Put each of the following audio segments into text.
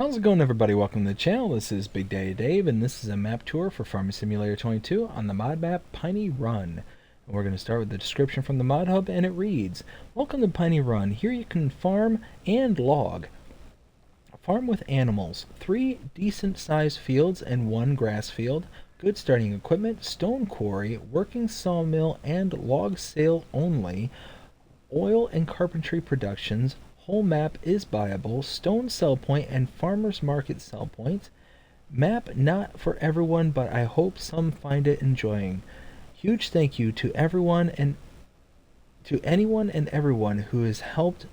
How's it going, everybody? Welcome to the channel. This is Big Daddy Dave, and this is a map tour for Farming Simulator 22 on the mod map Piney Run. And we're going to start with the description from the mod hub, and it reads, Welcome to Piney Run. Here you can farm and log. Farm with animals. 3 decent-sized fields and 1 grass field. Good starting equipment, stone quarry, working sawmill, and log sale only. Oil and carpentry productions. Whole map is buyable. Stone sell point and farmers market sell point. Map not for everyone, but I hope some find it enjoying. Huge thank you to everyone and to anyone and everyone who has helped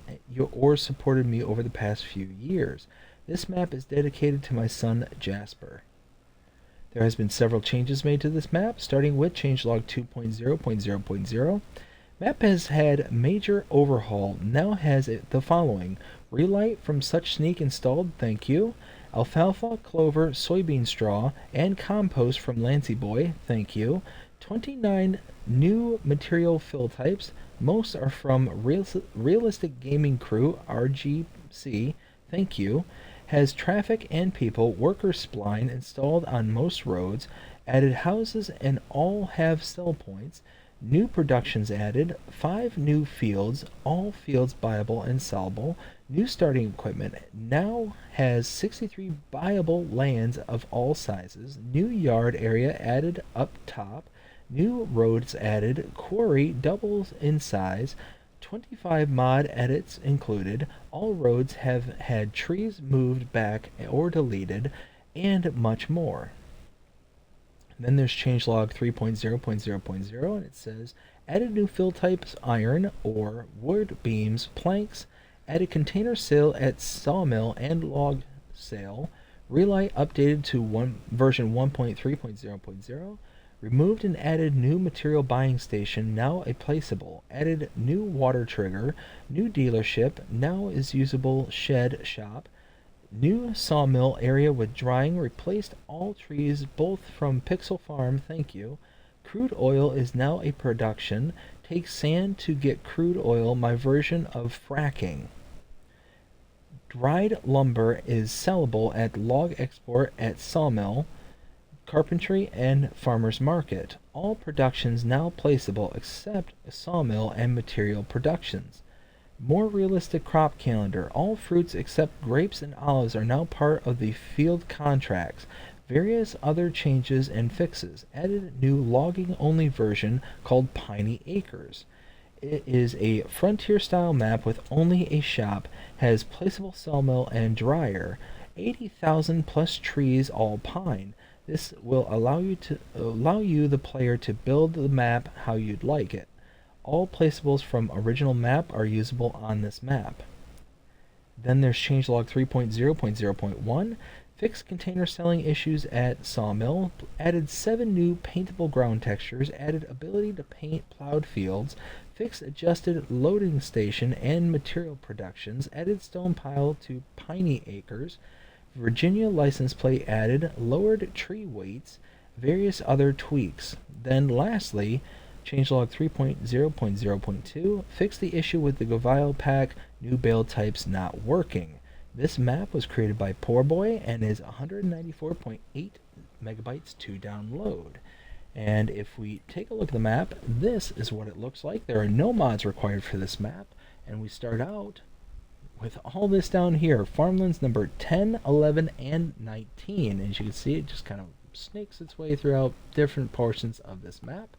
or supported me over the past few years. This map is dedicated to my son Jasper. There has been several changes made to this map, starting with changelog 2.0.0.0. Map has had major overhaul, now has the following. Relight from Such Sneak installed, thank you. Alfalfa, clover, soybean straw, and compost from Lancy Boy, thank you. 29 new material fill types, most are from Realistic Gaming Crew, RGC, thank you. Has traffic and people, worker spline installed on most roads, added houses and all have sell points. New productions added, 5 new fields, all fields buyable and sellable. New starting equipment now has 63 buyable lands of all sizes. New yard area added up top. New roads added. Quarry doubles in size. 25 mod edits included. All roads have had trees moved back or deleted, and much more. Then there's changelog 3.0.0.0, and it says, added new fill types, iron, ore, wood, beams, planks, added container sale at sawmill and log sale, relight updated to version 1.3.0.0, removed and added new material buying station, now a placeable, added new water trigger, new dealership, now is usable shed shop, new sawmill area with drying, replaced all trees both from Pixel Farm, thank you. Crude oil is now a production. Take sand to get crude oil, my version of fracking. Dried lumber is sellable at log export at sawmill, carpentry, and farmers market. All productions now placeable except sawmill and material productions. More realistic crop calendar. All fruits except grapes and olives are now part of the field contracts. Various other changes and fixes. Added new logging only version called Piney Acres. It is a frontier style map with only a shop. Has placeable sawmill and dryer. 80,000 plus trees, all pine. This will allow you the player to build the map how you'd like it. All placeables from original map are usable on this map. Then there's changelog 3.0.0.1, fixed container selling issues at sawmill, added 7 new paintable ground textures, added ability to paint plowed fields, fixed adjusted loading station and material productions, added stone pile to Piney Acres, Virginia license plate added, lowered tree weights, various other tweaks. Then lastly, changelog 3.0.0.2, fix the issue with the Govile pack, new bale types not working. This map was created by Poorboy and is 194.8 megabytes to download. And if we take a look at the map, this is what it looks like. There are no mods required for this map, and we start out with all this down here, farmlands number 10, 11, and 19. As you can see, it just kind of snakes its way throughout different portions of this map.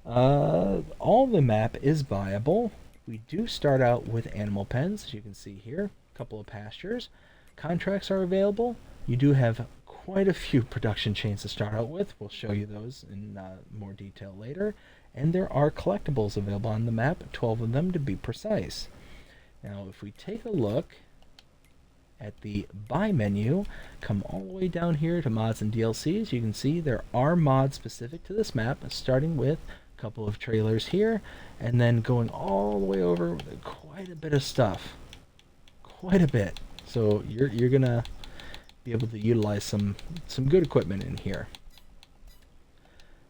All the map is buyable. We do start out with animal pens, as you can see here. A couple of pastures. Contracts are available. You do have quite a few production chains to start out with. We'll show you those in more detail later. And there are collectibles available on the map, 12 of them to be precise. Now, if we take a look at the buy menu, come all the way down here to mods and DLCs, you can see there are mods specific to this map, starting with a couple of trailers here, and then going all the way over with quite a bit of stuff. Quite a bit. So you're gonna be able to utilize some good equipment in here.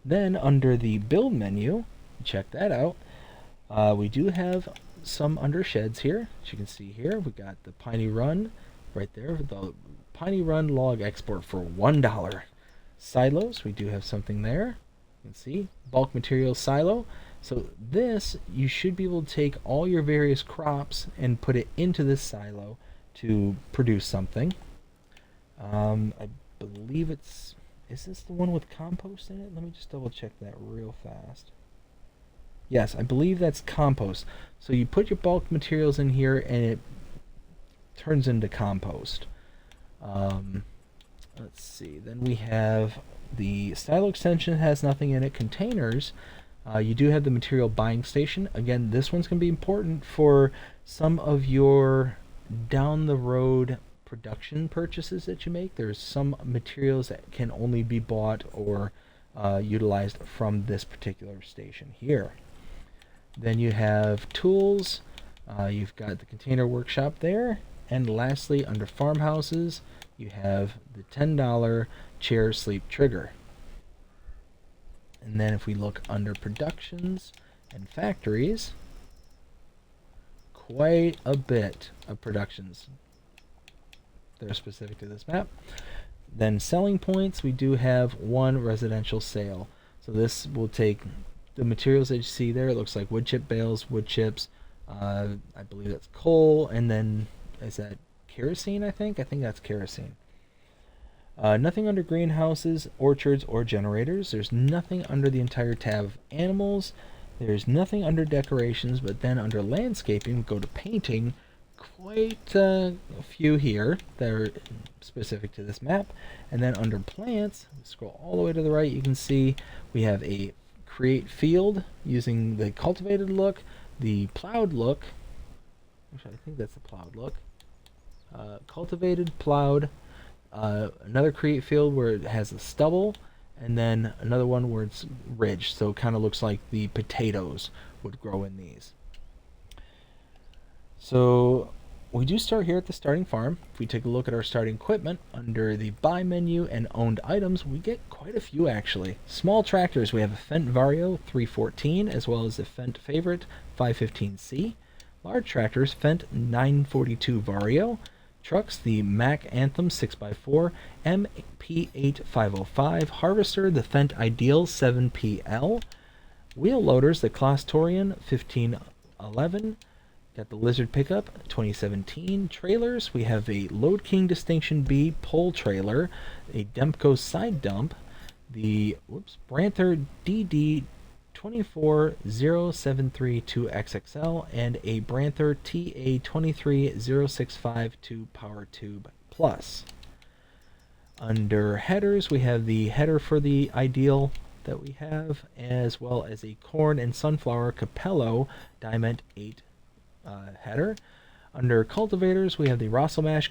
Then under the build menu, check that out. We do have some under sheds here. As you can see here, we got the Piney Run right there. The Piney Run log export for $1. Silos, we do have something there. You can see bulk materials silo. So this, you should be able to take all your various crops and put it into this silo to produce something. I believe it's, is this the one with compost in it? Let me just double check that real fast. Yes, I believe that's compost. So you put your bulk materials in here and it turns into compost. Let's see, then we have the silo extension has nothing in it. Containers, you do have the material buying station. Again, this one's going to be important for some of your down the road production purchases that you make. There's some materials that can only be bought or utilized from this particular station here. Then you have tools. You've got the container workshop there. And lastly, under farmhouses, you have the $10 chair sleep trigger. And then if we look under productions and factories, quite a bit of productions that are specific to this map. Then selling points, we do have one residential sale. So this will take the materials that you see there. It looks like wood chip bales, wood chips, I believe that's coal, and then is that kerosene, I think that's kerosene. Nothing under greenhouses, orchards, or generators. There's nothing under the entire tab of animals. There's nothing under decorations, but then under landscaping, we go to painting. Quite a few here that are specific to this map. And then under plants, scroll all the way to the right, you can see we have a create field using the cultivated look, the plowed look. Actually, I think that's the plowed look. Cultivated, plowed. Another create field where it has the stubble, and then another one where it's ridged, so it kind of looks like the potatoes would grow in these. So we do start here at the starting farm. If we take a look at our starting equipment, under the buy menu and owned items, we get quite a few actually. Small tractors, we have a Fendt Vario 314 as well as a Fendt Favorite 515C. Large tractors, Fendt 942 Vario. Trucks, the Mack Anthem 6x4, MP8 505. Harvester, the Fendt Ideal 7PL. Wheel loaders, the Clastorian 1511. Got the Lizard pickup 2017. Trailers, we have a Load King Distinction B pole trailer, a Demco side dump, the Branther DD 24073-2XXL, and a Branther TA 23065-2 Power Tube Plus. Under headers, we have the header for the Ideal that we have, as well as a corn and sunflower Capello Diamond 8 header. Under cultivators, we have the Rosselmash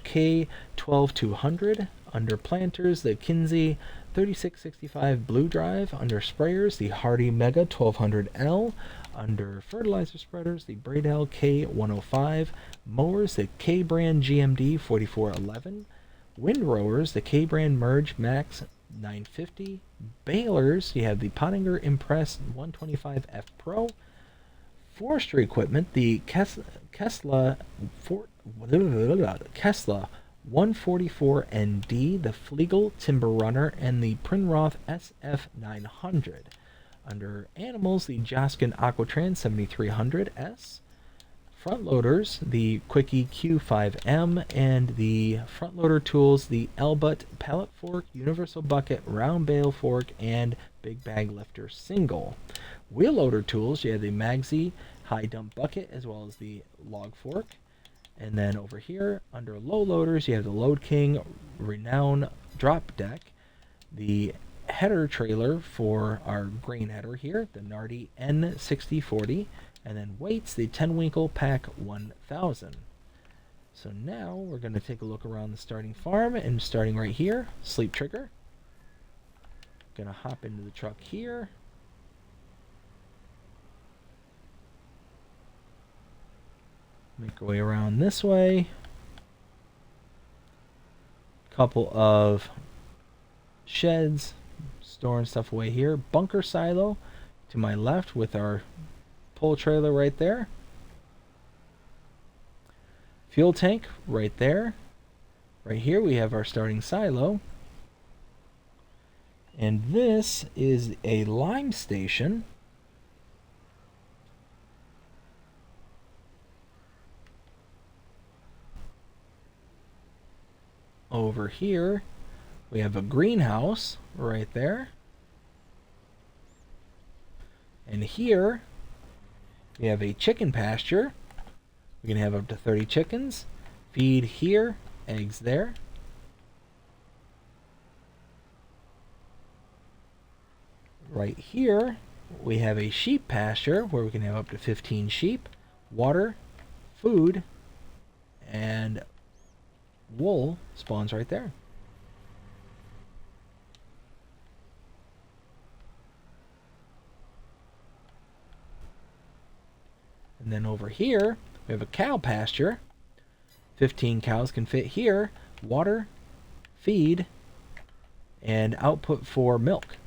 K12200. Under planters, the Kinsey 3665 Blue Drive. Under sprayers, the Hardy Mega 1200L. Under fertilizer spreaders, the Bradell K105. Mowers, the K-Brand GMD 4411. Windrowers, the K-Brand Merge Max 950. Balers, you have the Pottinger Impress 125F Pro. Forestry equipment, the Kesla 144ND, the Flegel Timber Runner, and the Prinroth SF900. Under animals, the Joskin Aquatran 7300S. Front loaders, the Quickie Q5M, and the front loader tools, the Elbutt Pallet Fork, Universal Bucket, Round Bale Fork, and Big Bag Lifter Single. Wheel loader tools, you have the Magsy High Dump Bucket as well as the Log Fork. And then over here, under low loaders, you have the Load King Renown Drop Deck, the header trailer for our grain header here, the Nardi N6040, and then weights, the 10 Winkle Pack 1000. So now we're going to take a look around the starting farm, and starting right here, sleep trigger. Gonna hop into the truck here. Make our way around this way. Couple of sheds, storing stuff away here. Bunker silo to my left with our pull trailer right there. Fuel tank right there. Right here we have our starting silo. And this is a lime station. Over here we have a greenhouse right there. And here we have a chicken pasture. We can have up to 30 chickens. Feed here, eggs there. Right here we have a sheep pasture where we can have up to 15 sheep. Water, food, and wool spawns right there. And then over here we have a cow pasture. 15 cows can fit here. Water, feed, and output for milk.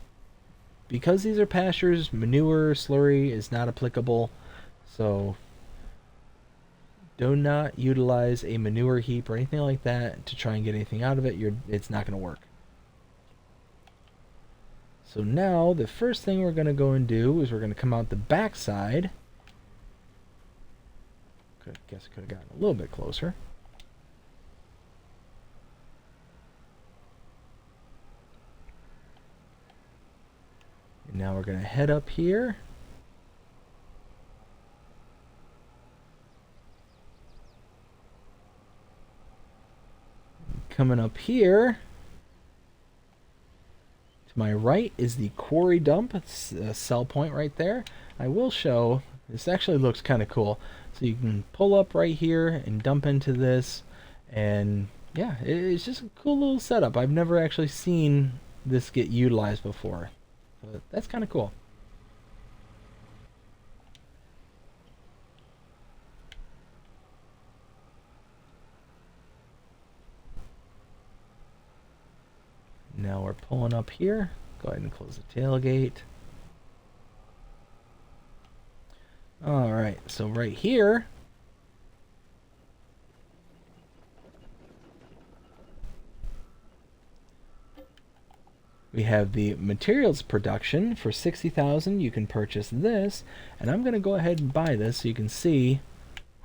Because these are pastures, manure, slurry is not applicable, so do not utilize a manure heap or anything like that to try and get anything out of it. It's not going to work. So now the first thing we're going to go and do is we're going to come out the back side. Guess I could have gotten a little bit closer. And now we're going to head up here. Coming up here, to my right is the quarry dump. It's a sell point right there. I will show, this actually looks kind of cool. So you can pull up right here and dump into this. And yeah, it's just a cool little setup. I've never actually seen this get utilized before. But that's kind of cool. Now we're pulling up here. Go ahead and close the tailgate. Alright, so right here we have the materials production for 60,000. You can purchase this, and I'm going to go ahead and buy this so you can see.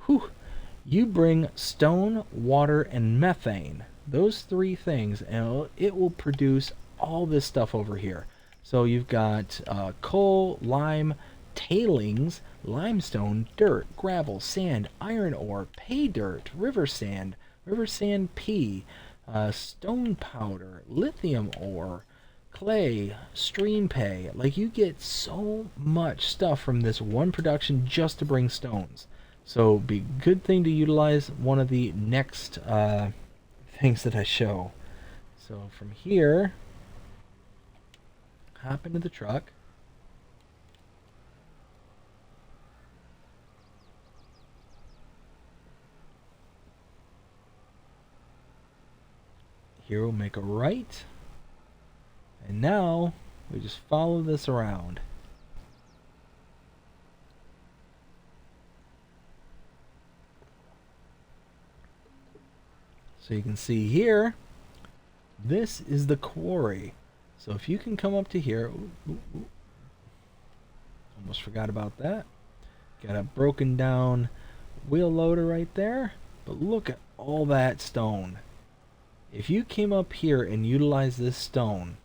Whew, you bring stone, water, and methane. Those three things, and it will produce all this stuff over here. So you've got coal, lime, tailings, limestone, dirt, gravel, sand, iron ore, pay dirt, river sand pea, stone powder, lithium ore, clay, stream pay. Like, you get so much stuff from this one production just to bring stones. So be a good thing to utilize one of the next things that I show. So from here, hop into the truck. Here we'll make a right. And now we just follow this around. So you can see here, this is the quarry. So if you can come up to here, almost forgot about that. Got a broken down wheel loader right there, but look at all that stone. If you came up here and utilized this stone,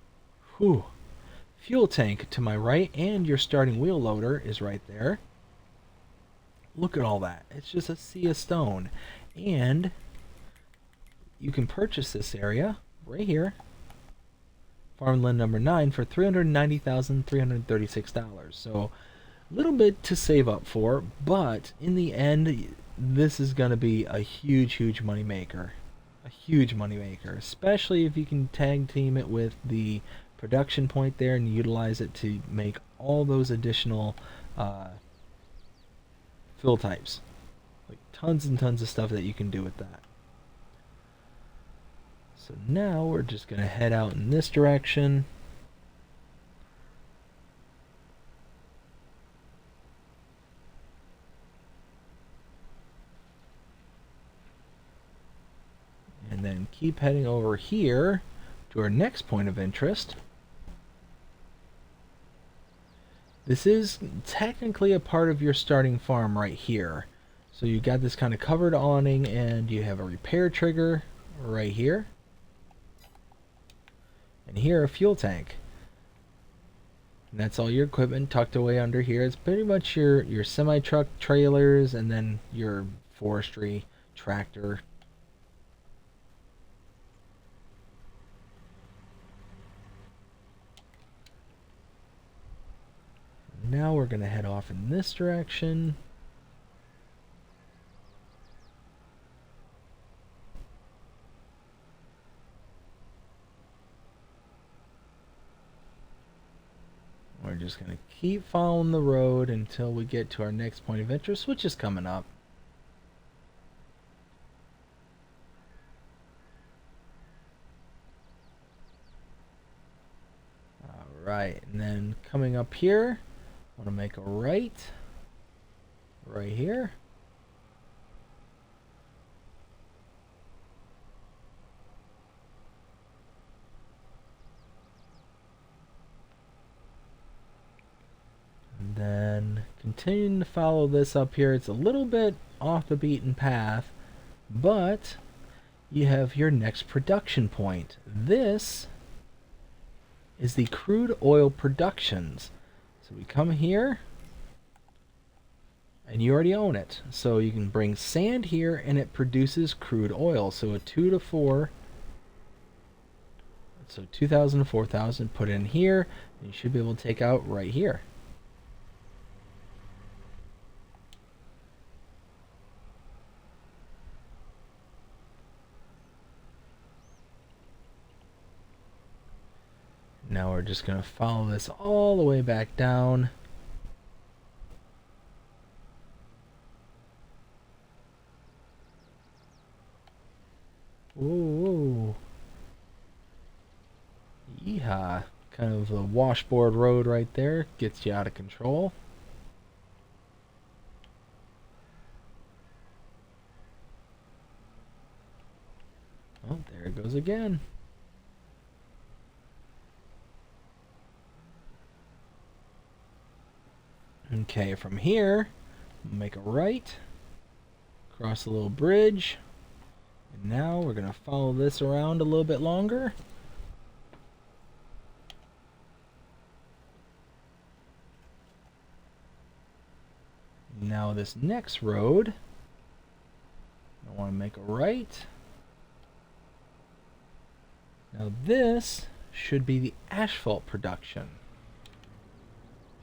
whew, fuel tank to my right, and your starting wheel loader is right there. Look at all that. It's just a sea of stone. And you can purchase this area right here, farmland number 9, for $390,336. So a little bit to save up for, but in the end, this is going to be a huge money maker. A huge money maker, especially if you can tag team it with the production point there and utilize it to make all those additional fill types. Like tons and tons of stuff that you can do with that. So now we're just going to head out in this direction. And then keep keep heading over here to our next point of interest. This is technically a part of your starting farm right here. So you got this kind of covered awning, and you have a repair trigger right here. And here a fuel tank. And that's all your equipment tucked away under here. It's pretty much your semi-truck trailers and then your forestry tractor. Now we're going to head off in this direction. We're just going to keep following the road until we get to our next point of interest, which is coming up. Alright, and then coming up here, I want to make a right here. And then continuing to follow this up here. It's a little bit off the beaten path, but you have your next production point. This is the crude oil productions. So we come here, and you already own it. So you can bring sand here, and it produces crude oil. So a 2 to 4. So 2,000 to 4,000 put in here, and you should be able to take out right here. Now we're just going to follow this all the way back down. Whoa. Yeehaw. Kind of a washboard road right there. Gets you out of control. Oh, there it goes again. Okay, from here, make a right, cross a little bridge, and now we're going to follow this around a little bit longer. Now this next road, I want to make a right. Now this should be the asphalt production.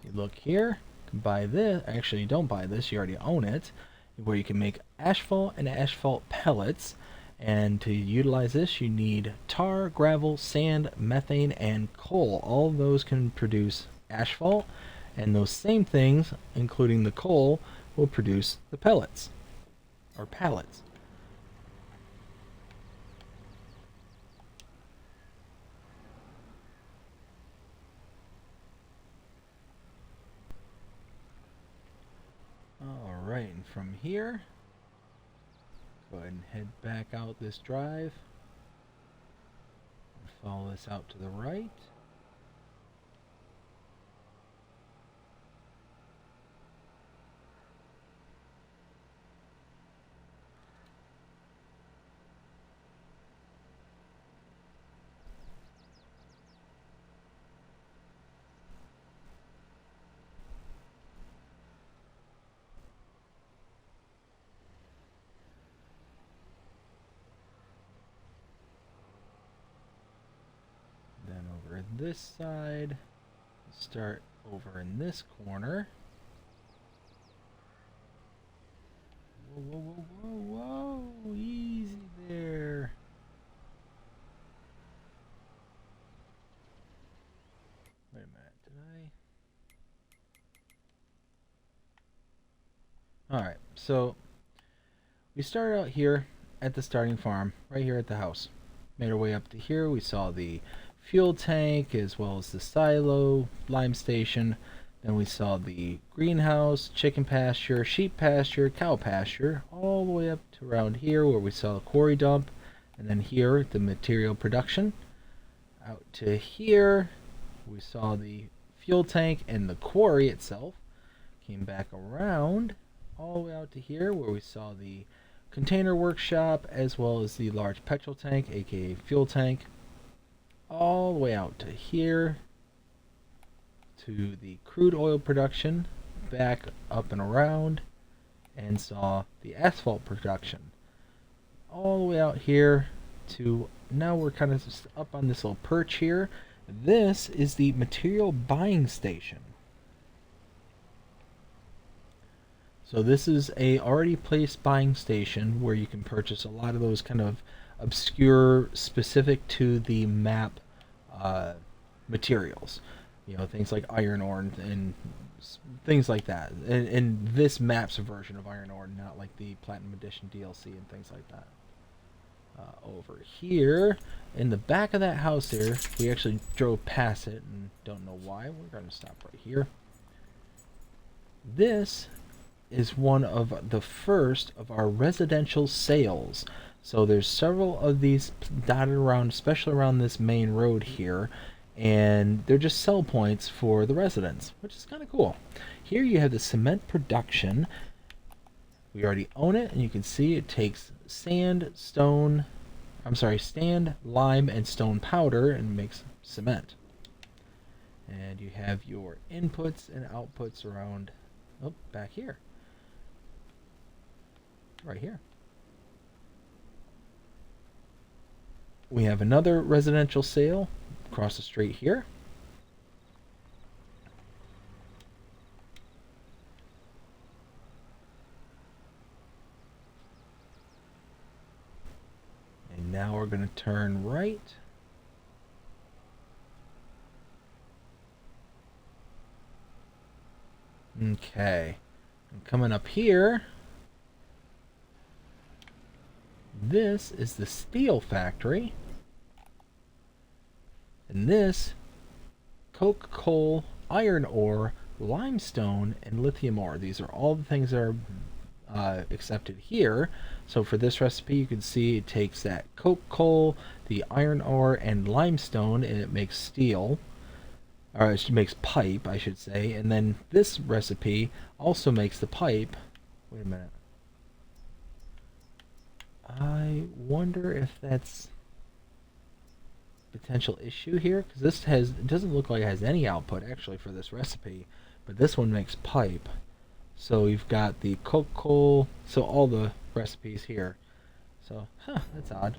If you look here, buy this. Actually, don't buy this, you already own it, where you can make asphalt and asphalt pellets. And to utilize this, you need tar, gravel, sand, methane, and coal. All of those can produce asphalt, and those same things, including the coal, will produce the pellets or pallets. Alright, and from here, go ahead and head back out this drive. Follow this out to the right. This side, start over in this corner. Whoa, whoa, whoa, whoa, whoa, easy there. Wait a minute, did I? Alright, so we started out here at the starting farm, right here at the house. Made our way up to here, we saw the fuel tank as well as the silo, lime station. Then we saw the greenhouse, chicken pasture, sheep pasture, cow pasture, all the way up to around here where we saw the quarry dump. And then here, the material production. Out to here, we saw the fuel tank and the quarry itself. Came back around all the way out to here where we saw the container workshop as well as the large petrol tank, aka fuel tank. All the way out to here to the crude oil production, back up and around, and saw the asphalt production. All the way out here to now we're kind of just up on this little perch here. This is the material buying station. So this is a already placed buying station where you can purchase a lot of those kind of obscure, specific to the map materials. You know, things like iron ore and things like that. And this map's a version of iron ore, not like the Platinum Edition DLC and things like that. Over here, in the back of that house there, we actually drove past it and don't know why. We're going to stop right here. This is one of the first of our residential sales. So there's several of these dotted around, especially around this main road here, and they're just sell points for the residents, which is kind of cool. Here you have the cement production. We already own it, and you can see it takes sand, lime, and stone powder and makes cement. And you have your inputs and outputs around, back here. Right here. We have another residential sale across the street here. And now we're going to turn right. Okay. And coming up here, this is the steel factory. And this, coke, coal, iron ore, limestone, and lithium ore. These are all the things that are accepted here. So for this recipe, you can see it takes that coke, coal, the iron ore, and limestone, and it makes steel. Or it makes pipe, I should say. And then this recipe also makes the pipe. Wait a minute. I wonder if that's potential issue here, because this it doesn't look like it has any output actually for this recipe, but this one makes pipe. So you've got the coke, coal, so all the recipes here. So that's odd.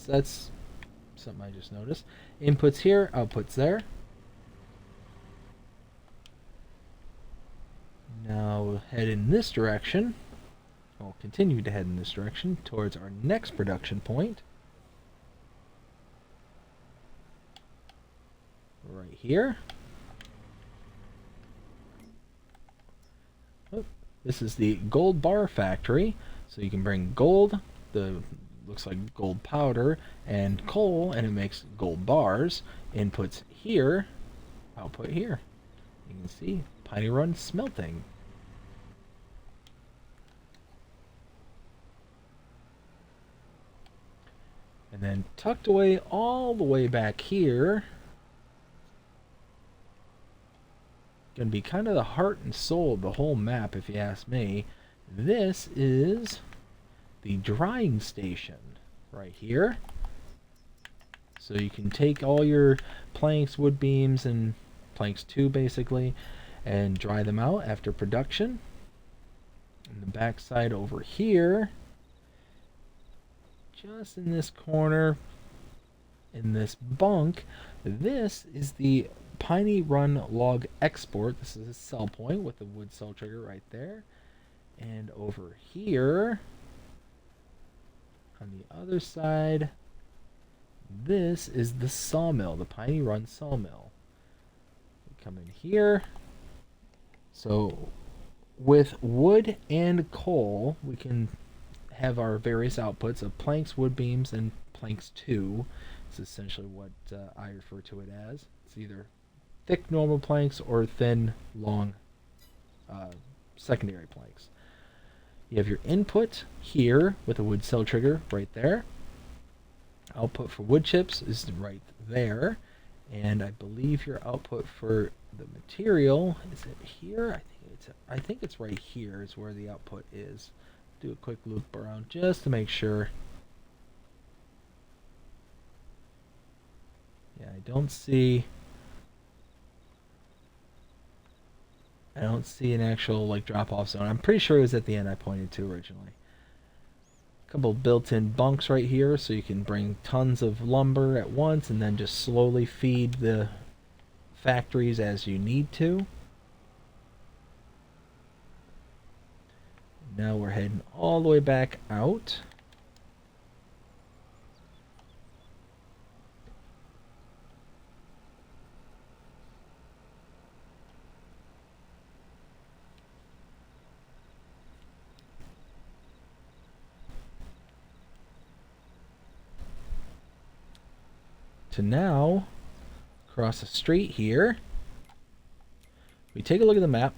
That's something I just noticed. Inputs here, outputs there. Now we'll head in this direction. We'll continue to head in this direction towards our next production point. Right here. This is the gold bar factory. So you can bring gold, looks like gold powder, and coal, and it makes gold bars. Inputs here, output here. You can see Piney Run smelting. And then tucked away all the way back here, gonna be kind of the heart and soul of the whole map, if you ask me. This is the drying station right here. So you can take all your planks, wood beams, and planks too, basically, and dry them out after production. And the back side over here, just in this corner, in this bunk, this is the Piney Run log export. This is a sell point with the wood cell trigger right there. And over here, on the other side, this is the sawmill, the Piney Run sawmill. We come in here. So with wood and coal, we can have our various outputs of planks, wood beams, and planks 2. It's essentially what I refer to it as. It's either thick normal planks or thin, long secondary planks. You have your input here with a wood cell trigger right there. Output for wood chips is right there, and I believe your output for the material, is it here? I think it's right here is where the output is. Do a quick loop around just to make sure. Yeah, I don't see an actual like drop off zone. I'm pretty sure it was at the end I pointed to originally. A couple built-in bunks right here so you can bring tons of lumber at once and then just slowly feed the factories as you need to. Now we're heading all the way back out. To now, across the street here, we take a look at the map.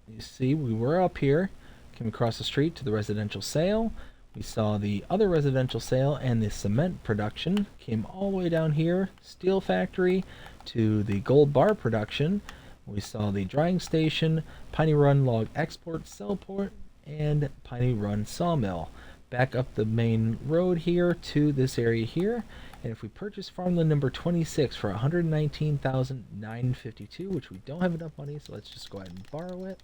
You see, we were up here, came across the street to the residential sale. We saw the other residential sale and the cement production. Came all the way down here, steel factory, to the gold bar production. We saw the drying station, Piney Run log export, sell port, and Piney Run sawmill. Back up the main road here to this area here. And if we purchase farmland number 26 for $119,952, which we don't have enough money, so let's just go ahead and borrow it.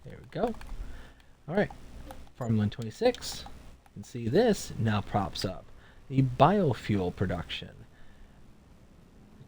There we go. Alright, farmland 26. You can see this now props up. The biofuel production.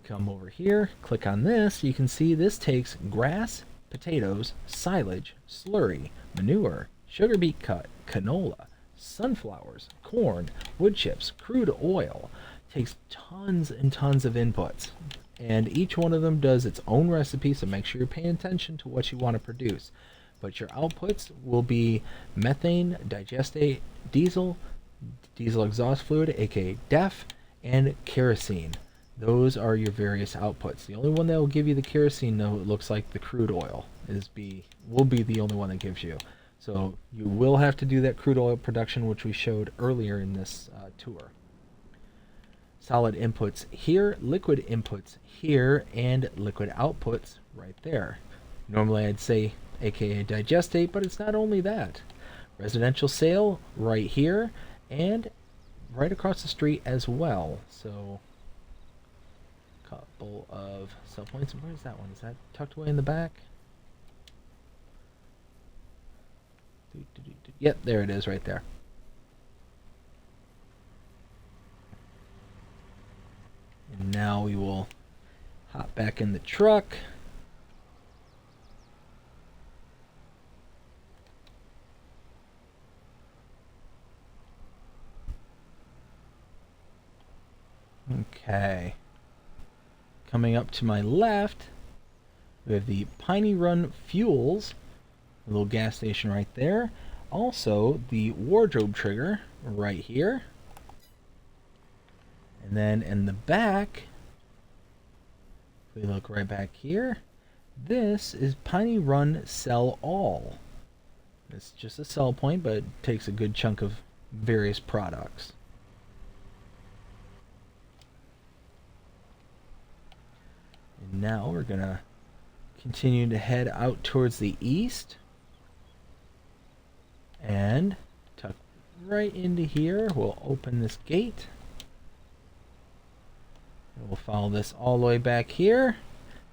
Come over here, click on this. You can see this takes grass, potatoes, silage, slurry, manure, sugar beet cut, canola, sunflowers, corn, wood chips, crude oil. Takes tons and tons of inputs, and each one of them does its own recipe, so make sure you're paying attention to what you want to produce. But your outputs will be methane, digestate, diesel exhaust fluid, aka DEF, and kerosene. Those are your various outputs. The only one that will give you the kerosene, though, it looks like the crude oil will be the only one that gives you. So you will have to do that crude oil production, which we showed earlier in this tour. Solid inputs here, liquid inputs here, and liquid outputs right there. Normally I'd say aka digestate, but it's not only that. Residential sale right here, and right across the street as well. So couple of sell points. Where's that one? Is that tucked away in the back? Yep, there it is right there. And now we will hop back in the truck. Okay. Coming up to my left, we have the Piney Run Fuels. A little gas station right there. Also, the wardrobe trigger right here. And then in the back, if we look right back here, this is Piney Run Sell All. It's just a sell point, but it takes a good chunk of various products. And now we're going to continue to head out towards the east. And tuck right into here. We'll open this gate. And we'll follow this all the way back here.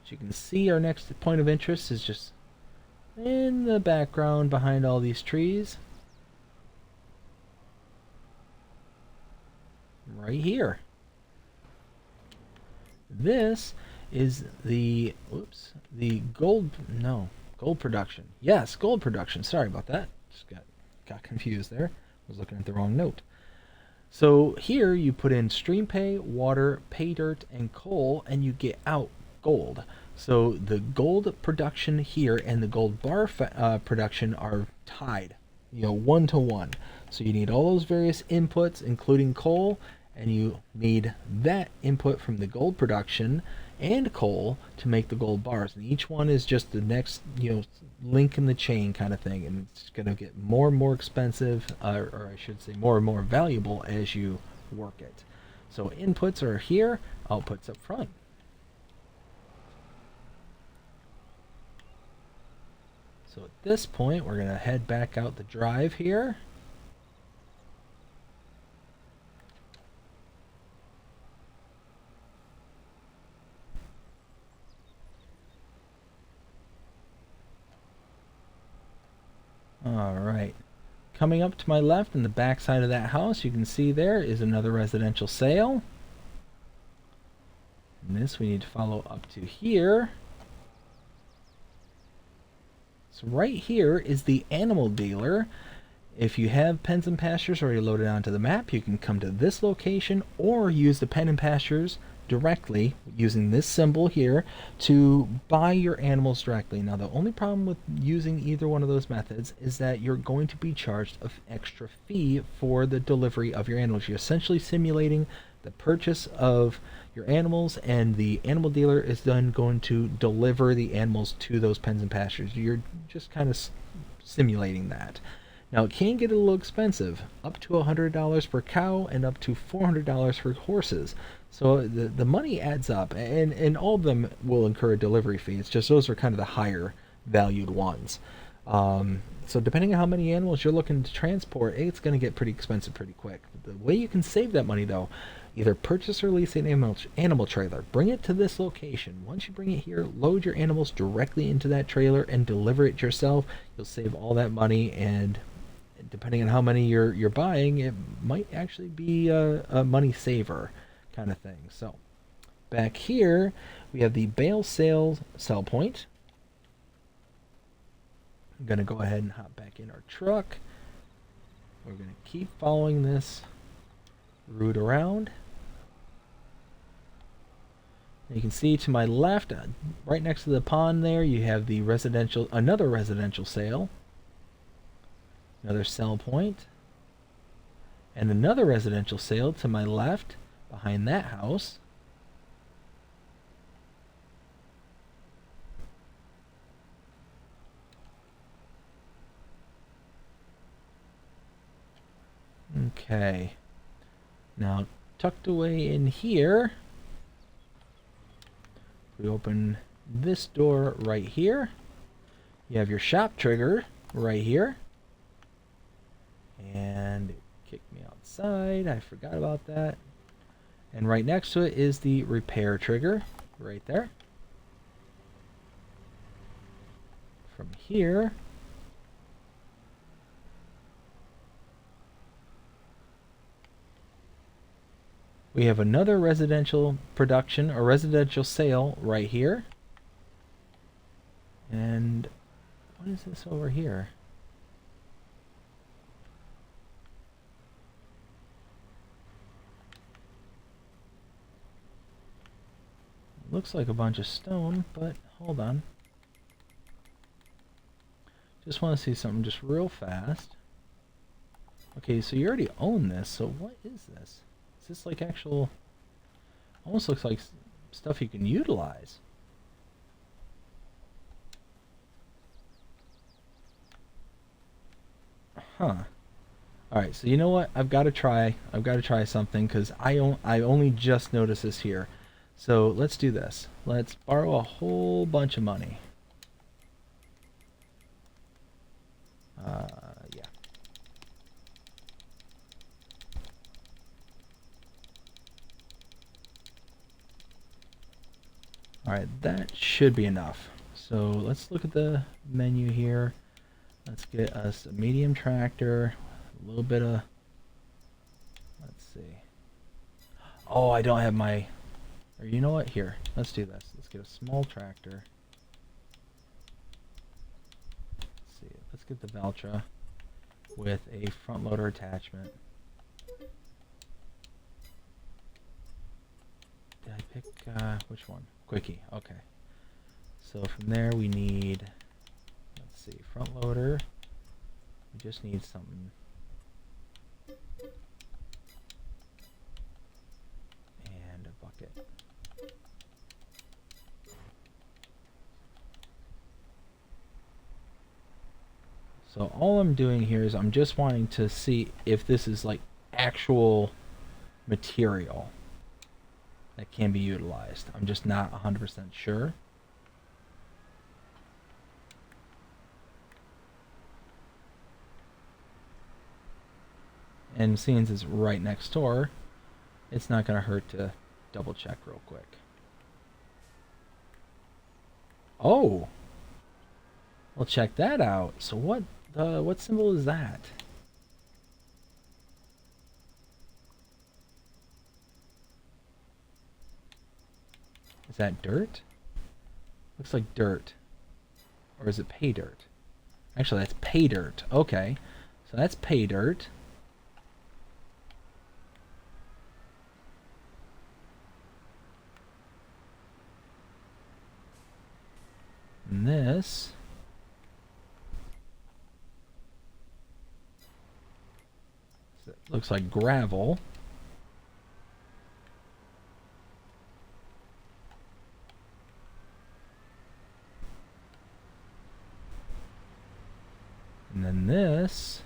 As you can see, our next point of interest is just in the background behind all these trees. Right here. This is the gold production. Yes, gold production. Sorry about that. Just got confused there. Was looking at the wrong note. So here you put in stream pay, water, pay dirt, and coal, and you get out gold. So the gold production here and the gold bar production are tied, 1 to 1. So you need all those various inputs, including coal, and you need that input from the gold production and coal to make the gold bars. And each one is just the next, link in the chain kind of thing, and it's going to get more and more expensive, or I should say more and more valuable as you work it. So inputs are here, outputs up front. So at this point, we're going to head back out the drive here. Alright, coming up to my left in the back side of that house, you can see there is another residential sale. And this we need to follow up to here. So right here is the animal dealer. If you have pens and pastures already loaded onto the map, you can come to this location or use the pen and pastures directly using this symbol here to buy your animals directly. Now the only problem with using either one of those methods is that you're going to be charged an extra fee for the delivery of your animals. You're essentially simulating the purchase of your animals, and the animal dealer is then going to deliver the animals to those pens and pastures. You're just kind of simulating that. Now it can get a little expensive, up to $100 per cow and up to $400 for horses. So the money adds up, and all of them will incur a delivery fee. It's just those are kind of the higher valued ones. So depending on how many animals you're looking to transport, it's going to get pretty expensive pretty quick. The way you can save that money though, either purchase or lease an animal trailer. Bring it to this location. Once you bring it here, load your animals directly into that trailer and deliver it yourself. You'll save all that money, and depending on how many you're buying, it might actually be a money saver kind of thing. So back here we have the bale sale sell point. I'm going to go ahead and hop back in our truck. We're going to keep following this route around. You can see to my left, right next to the pond there, you have the another residential sale. Another sell point. And another residential sale to my left behind that house. Okay. Now, tucked away in here, we open this door right here. You have your shop trigger right here. And it kicked me outside. I forgot about that. And right next to it is the repair trigger right there. From here, we have another residential production or residential sale right here. And what is this over here? Looks like a bunch of stone, but hold on. Just want to see something just real fast. Okay, so you already own this, so what is this? Is this like actual... Almost looks like stuff you can utilize. Huh. Alright, so you know what? I've got to try something, because I only just noticed this here. So let's do this. Let's borrow a whole bunch of money. Yeah. Alright, that should be enough. So let's look at the menu here. Let's get us a medium tractor, a little bit of... Let's see. Oh, I don't have my... Or you know what? Here, let's do this. Let's get a small tractor. Let's see. Let's get the Valtra with a front loader attachment. Did I pick which one? Quickie. Okay. So from there we need, let's see, front loader. We just need something. So all I'm doing here is I'm just wanting to see if this is like actual material that can be utilized. I'm just not 100% sure. And seeing as it's right next door, it's not going to hurt to double check real quick. Oh! Well, check that out. So what symbol is that? Is that dirt? Looks like dirt. Or is it pay dirt? Actually, that's pay dirt. Okay. So that's pay dirt. And this looks like gravel. And then this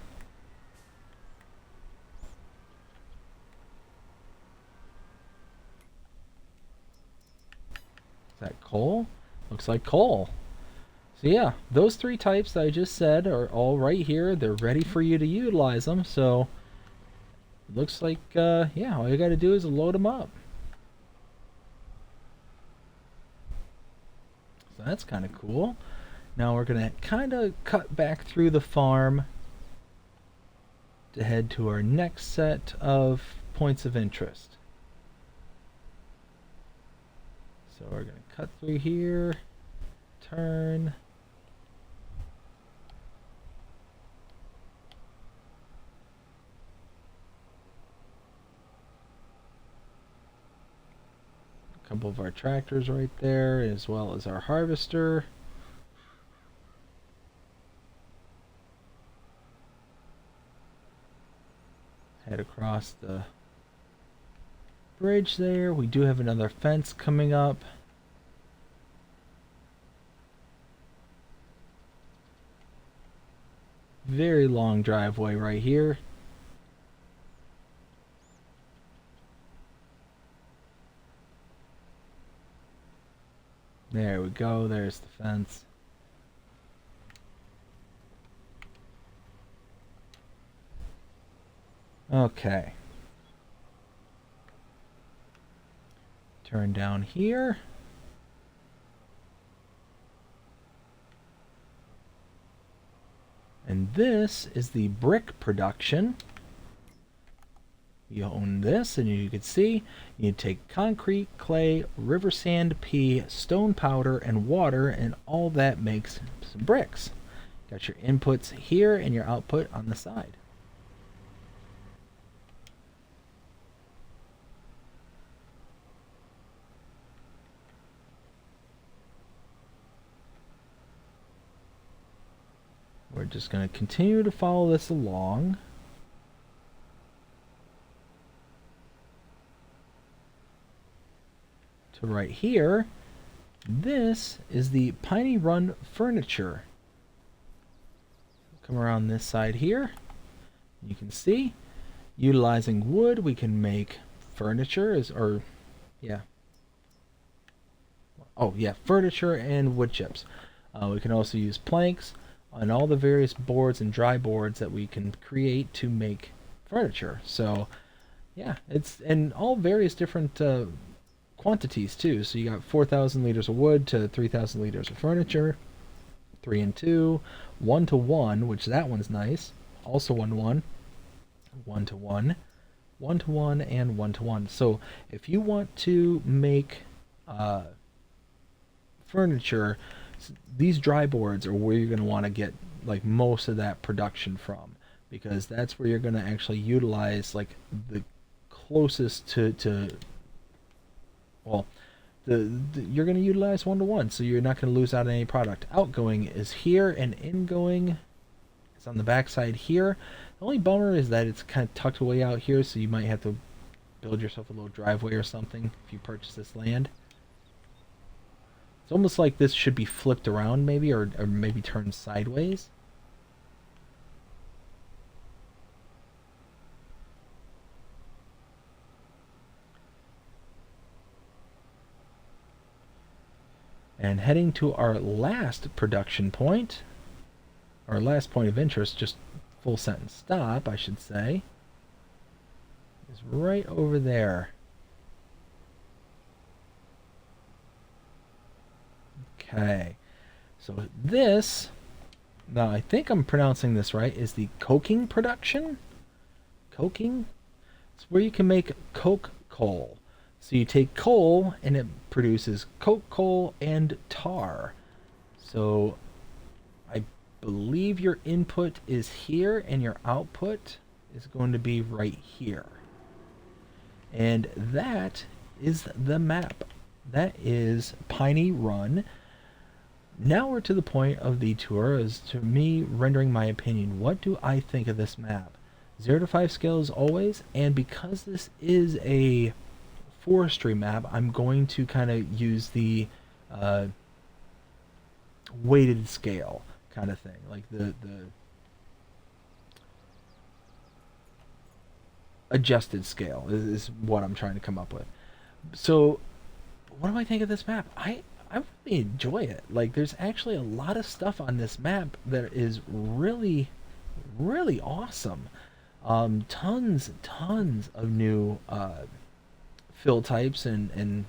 is that coal? Looks like coal. So yeah, those three types that I just said are all right here. They're ready for you to utilize them. So it looks like, yeah, all you got to do is load them up. So that's kind of cool. Now we're going to kind of cut back through the farm to head to our next set of points of interest. So we're going to cut through here, turn. A couple of our tractors right there, as well as our harvester. Head across the bridge there. We do have another fence coming up. Very long driveway right here. There we go. There's the fence. Okay. Turn down here. And this is the brick production. You own this, and you can see you take concrete, clay, river sand, pea, stone powder, and water, and all that makes some bricks. Got your inputs here and your output on the side. We're just going to continue to follow this along. To right here, this is the Piney Run furniture. Come around this side here. You can see, utilizing wood, we can make furniture, furniture and wood chips. We can also use planks on all the various boards and dry boards that we can create to make furniture. So yeah, it's in all various different quantities too. So you got 4,000 liters of wood to 3,000 liters of furniture, 3 and 2, 1 to 1, which that one's nice. Also 1 to 1, 1 to 1, 1 to 1, and 1 to 1. So if you want to make furniture, these dry boards are where you're going to want to get like most of that production from, because that's where you're going to actually utilize like the closest to you're going to utilize 1 to 1, so you're not going to lose out on any product. Outgoing is here, and ingoing is on the back side here. The only bummer is that it's kind of tucked away out here, so you might have to build yourself a little driveway or something if you purchase this land. It's almost like this should be flipped around maybe, or maybe turned sideways. And heading to our last production point, our last point of interest, just full sentence stop, I should say, is right over there. Okay, so this, now I think I'm pronouncing this right, is the coking production. Coking? It's where you can make coke coal. So you take coal and it produces coke coal and tar. So I believe your input is here and your output is going to be right here. And that is the map. That is Piney Run. Now we're to the point of the tour as to me rendering my opinion. What do I think of this map? 0 to 5 scale as always, and because this is a forestry map, I'm going to kind of use the weighted scale kind of thing, like the adjusted scale is what I'm trying to come up with. So what do I think of this map? I really enjoy it. Like, there's actually a lot of stuff on this map that is really awesome. Tons of new fill types and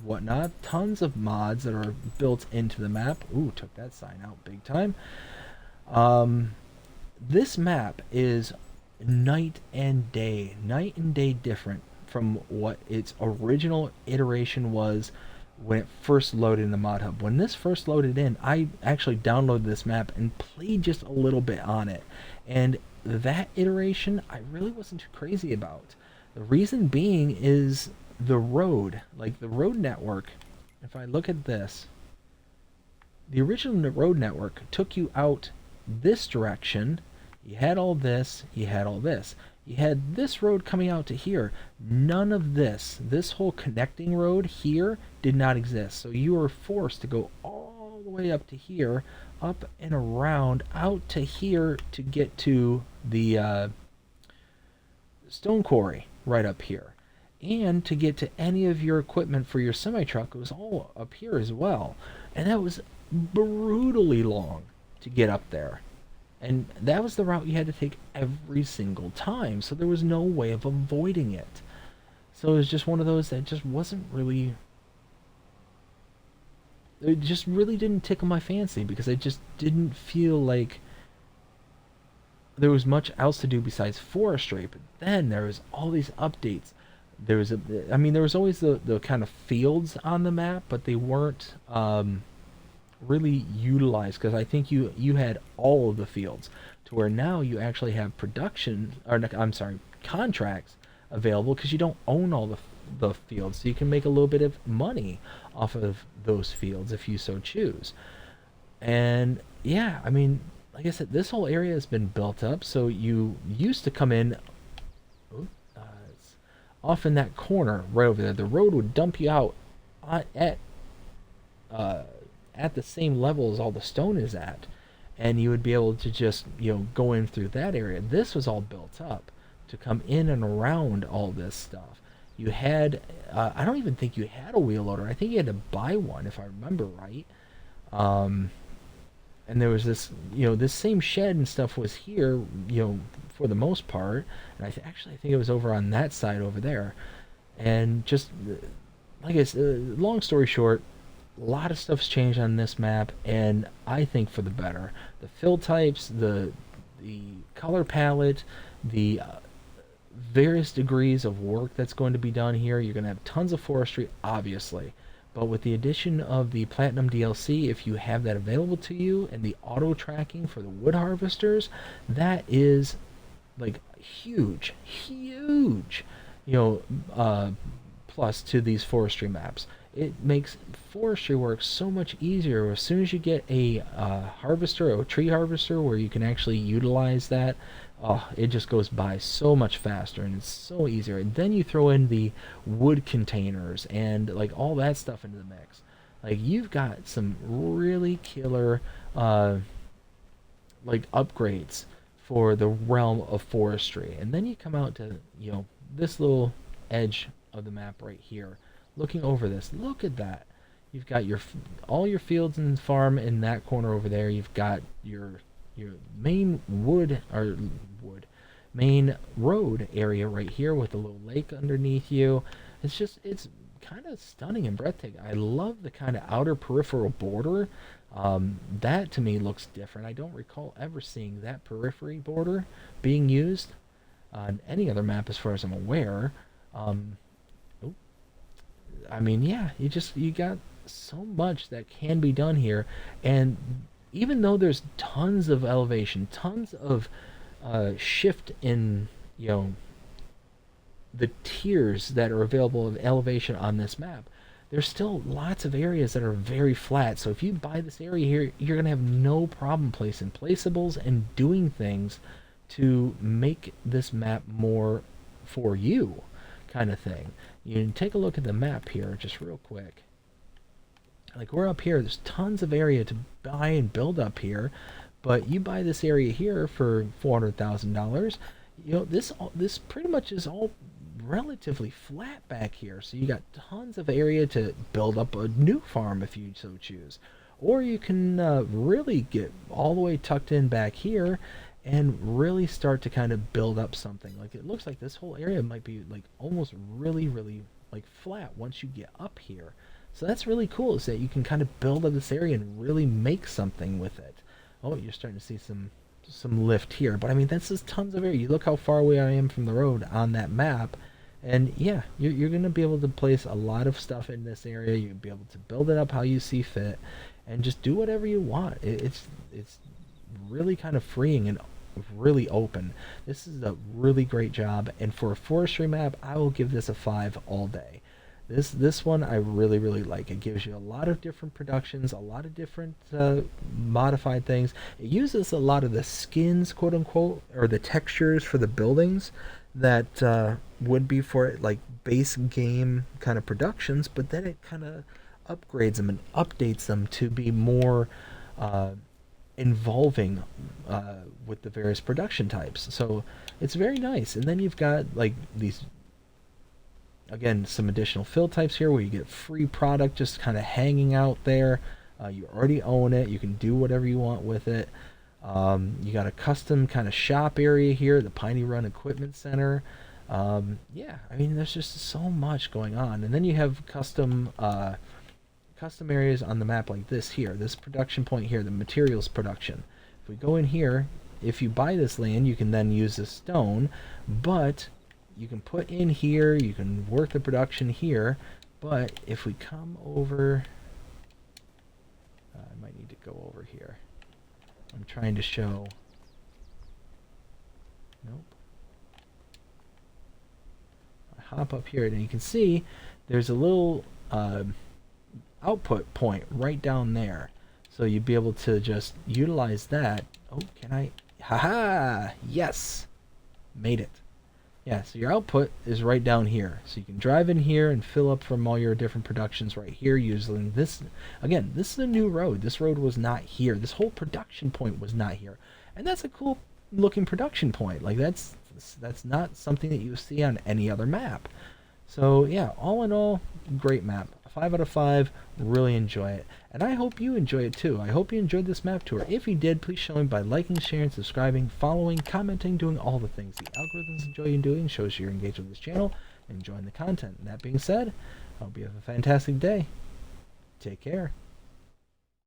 whatnot. Tons of mods that are built into the map. Ooh, took that sign out big time. This map is night and day different from what its original iteration was when it first loaded in the mod hub. When this first loaded in, I actually downloaded this map and played just a little bit on it, and that iteration I really wasn't too crazy about. The reason being is the road, like the road network. If I look at this, the original road network took you out this direction. You had all this, you had all this. You had this road coming out to here. None of this whole connecting road here did not exist. So you were forced to go all the way up to here, up and around, out to here to get to the stone quarry right up here. And to get to any of your equipment for your semi-truck, it was all up here as well. And that was brutally long to get up there. And that was the route you had to take every single time, so there was no way of avoiding it. So it was just one of those that just wasn't really... It just really didn't tickle my fancy, because I just didn't feel like there was much else to do besides forestry. But then there was all these updates. There was there was always the kind of fields on the map, but they weren't really utilized, because I think you had all of the fields, to where now you actually have production, or I'm sorry, contracts available, because you don't own all the fields, so you can make a little bit of money off of those fields if you so choose. And yeah, I mean, like I said, this whole area has been built up, so you used to come in off in that corner right over there. The road would dump you out at the same level as all the stone is at, and you would be able to just go in through that area. This was all built up to come in and around all this stuff. You had I don't even think you had a wheel loader. I think you had to buy one, if I remember right. And there was this this same shed and stuff was here for the most part, and I think it was over on that side over there. And just like I said, long story short, a lot of stuff's changed on this map, and I think for the better. The fill types, the color palette, the various degrees of work that's going to be done here. You're going to have tons of forestry, obviously, but with the addition of the Platinum DLC, if you have that available to you, and the auto tracking for the wood harvesters, that is like huge plus to these forestry maps. It makes forestry work so much easier as soon as you get a harvester, a tree harvester, where you can actually utilize that oh, it just goes by so much faster and it's so easier. And then you throw in the wood containers and like all that stuff into the mix. Like you've got some really killer like upgrades for the realm of forestry. And then you come out to, this little edge of the map right here. Looking over this, look at that. You've got all your fields and farm in that corner over there. You've got your main main road area right here with a little lake underneath you. It's kind of stunning and breathtaking. I love the kind of outer peripheral border. That to me looks different. I don't recall ever seeing that periphery border being used on any other map as far as I'm aware. Um, I mean, yeah, you got so much that can be done here, and even though there's tons of elevation, tons of shift in the tiers that are available of elevation on this map, there's still lots of areas that are very flat. So if you buy this area here, you're gonna have no problem placing placeables and doing things to make this map more for you, kind of thing. You can take a look at the map here just real quick. Like we're up here, there's tons of area to buy and build up here, but you buy this area here for $400,000. This pretty much is all relatively flat back here, so you got tons of area to build up a new farm if you so choose, or you can really get all the way tucked in back here and really start to kind of build up something. Like it looks like this whole area might be like almost really like flat once you get up here. So that's really cool, is that you can kind of build up this area and really make something with it. Oh, you're starting to see some lift here, but I mean that's just tons of area. You look how far away I am from the road on that map, and yeah, you're going to be able to place a lot of stuff in this area. You'll be able to build it up how you see fit, and just do whatever you want. It's really kind of freeing and really open. This is a really great job, and for a forestry map, I will give this a 5 all day. This one I really like. It gives you a lot of different productions, a lot of different modified things. It uses a lot of the skins, quote unquote, or the textures for the buildings that would be for like base game kind of productions, but then it kind of upgrades them and updates them to be more involving with the various production types. So it's very nice. And then you've got like these, again, some additional fill types here where you get free product just kind of hanging out there. You already own it. You can do whatever you want with it. You got a custom kind of shop area here, the Piney Run Equipment Center. Yeah, I mean, there's just so much going on. And then you have custom areas on the map like this here, this production point here, the materials production. If we go in here, if you buy this land, you can then use the stone, but you can put in here, you can work the production here, but if we come over, I might need to go over here. I'm trying to show, nope. I hop up here and you can see there's a little output point right down there. So you'd be able to just utilize that. Oh, can I? Haha! Yes! Made it. Yeah, so your output is right down here. So you can drive in here and fill up from all your different productions right here using this. Again, this is a new road. This road was not here. This whole production point was not here. And that's a cool looking production point. Like that's not something that you see on any other map. So yeah, all in all, great map. 5 out of 5, really enjoy it. And I hope you enjoy it too. I hope you enjoyed this map tour. If you did, please show me by liking, sharing, subscribing, following, commenting, doing all the things the algorithms enjoy you doing, shows you're engaged with this channel, and enjoying the content. And that being said, I hope you have a fantastic day. Take care.